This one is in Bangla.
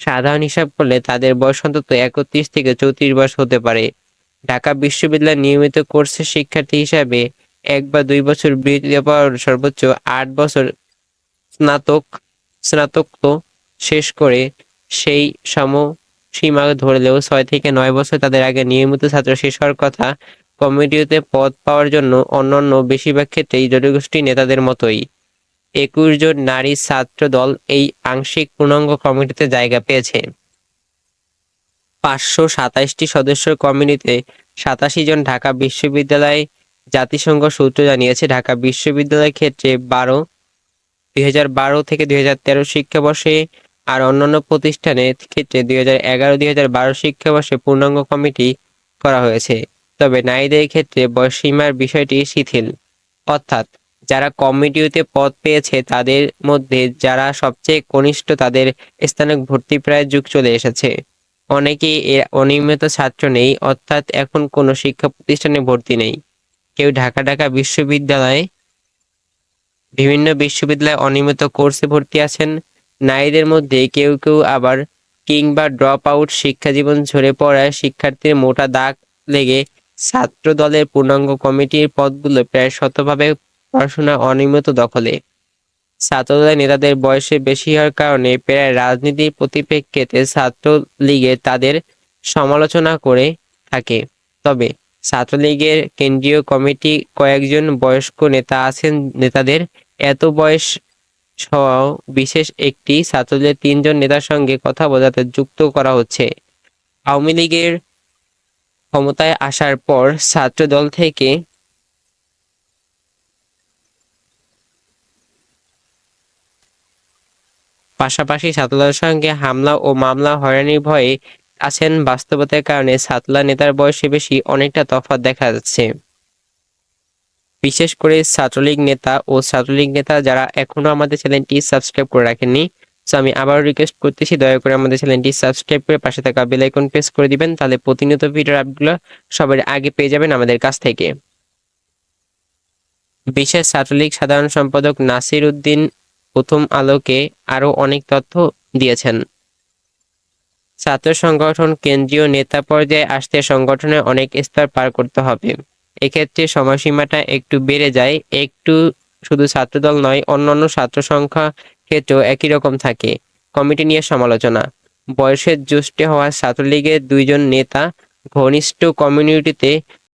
সাধারণ হিসাব করলে তাদের বয়স অন্তত 31 থেকে 34 বছর হতে পারে। ঢাকা বিশ্ববিদ্যালয়ের নিয়মিত কোর্সের শিক্ষার্থী হিসাবে 1 বা 2 বছর বিরতি পাওয়ার সর্বোচ্চ 8 বছর স্নাতকোত্তর শেষ করে সেই সময়সীমা ধরলেও 6 থেকে 9 বছর তাদের আগে নিয়মিত ছাত্র শেষ হওয়ার কথা। কমিটিতে পদ পাওয়ার জন্য অন্যান্য বেশিরভাগ ক্ষেত্রেই জনগোষ্ঠী নেতাদের মতোই 21 জন নারী ছাত্র দল এই আংশিক পূর্ণাঙ্গ কমিটিতে জায়গা পেয়েছে। 527টি সদস্যের কমিটিতে 87 জন ঢাকা বিশ্ববিদ্যালয়। জাতিসংঘ সূত্র জানিয়েছে, ঢাকা বিশ্ববিদ্যালয়ের ক্ষেত্রে 2012 থেকে 2013 শিক্ষাবর্ষে আর অন্যান্য প্রতিষ্ঠানের ক্ষেত্রে 2011-2012 শিক্ষাবর্ষে পূর্ণাঙ্গ কমিটি করা হয়েছে। তবে নারীদের ক্ষেত্রে বয়সসীমার বিষয়টি শিথিল, অর্থাৎ যারা কমিটিতে পদ পেয়েছে তাদের মধ্যে যারা সবচেয়ে কনিষ্ঠ তাদের স্থানে ভর্তি প্রায় যুগ চলে এসেছে। অনেকেই এর অনিয়মিত ছাত্র নেই, অর্থাৎ এখন কোনো শিক্ষা প্রতিষ্ঠানে ভর্তি নেই। কেউ ঢাকা বিশ্ববিদ্যালয়ে বিভিন্ন বিশ্ববিদ্যালয়ে অনিয়মিত কোর্সে ভর্তি আছেন। নারীদের মধ্যে কেউ কেউ আবার কিংবা ড্রপ আউট শিক্ষা জীবন ঝরে পড়ায় শিক্ষার্থীর মোটা দাগ লেগে ছাত্র দলের পূর্ণাঙ্গ কমিটির পদগুলো প্রায় শতভাবে পড়াশোনা অনিয়মিত দখলে। ছাত্রদলের নেতাদের বয়সে বেশি হওয়ার কারণে প্রায় রাজনীতির পরিপ্রেক্ষিতে ছাত্রলীগে তাদের সমালোচনা করে থাকে। তবে ছাত্রলীগের কেন্দ্রীয় কমিটি কয়েকজন বয়স্ক নেতা আছেন, নেতাদের এত বয়স সহ বিশেষ একটি ছাত্রদলের 3 জন নেতার সঙ্গে কথা বলাতে যুক্ত করা হচ্ছে। আওয়ামী লীগের ক্ষমতায় আসার পর ছাত্রদল থেকে পাশাপাশি ছাত্রদলের সঙ্গে হামলা ও মামলা হয়রানির ভয়ে আছেন। বাস্তবতার কারণে ছাত্রদল নেতার বয়সে বেশি অনেকটা তফাৎ দেখা যাচ্ছে। বিশেষ করে ছাত্রলীগ নেতা যারা এখনো আমাদের চ্যানেলটি সাবস্ক্রাইব করে রাখেননি, সো আমি আবারও রিকোয়েস্ট করতেছি দয়া করে আমাদের চ্যানেলটি সাবস্ক্রাইব করে পাশে থাকা বেল আইকন প্রেস করে দিবেন, তাহলে প্রতিনিয়ত ভিডিওর আপডেটগুলো সবার আগে পেয়ে যাবেন আমাদের কাছ থেকে। বিশেষ ছাত্রলীগ সাধারণ সম্পাদক নাসির উদ্দিন প্রথম আলোকে আরও অনেক তথ্য দিয়েছেন। ছাত্র সংগঠন কেন্দ্রীয় নেতা পর্যায়ে আসতে সংগঠনের অনেক স্তর পার করতে হবে। এক্ষেত্রে সময়সীমাটা একটু বেড়ে যায়। একটু শুধু ছাত্রদল নয়, অন্যান্য ছাত্র সংখ্যা ক্ষেত্রেও একই রকম থাকে। কমিটি নিয়ে সমালোচনা। বয়সের জ্যেষ্ঠ হওয়া ছাত্রলীগের 2 জন নেতা ঘনিষ্ঠ কমিউনিটিতে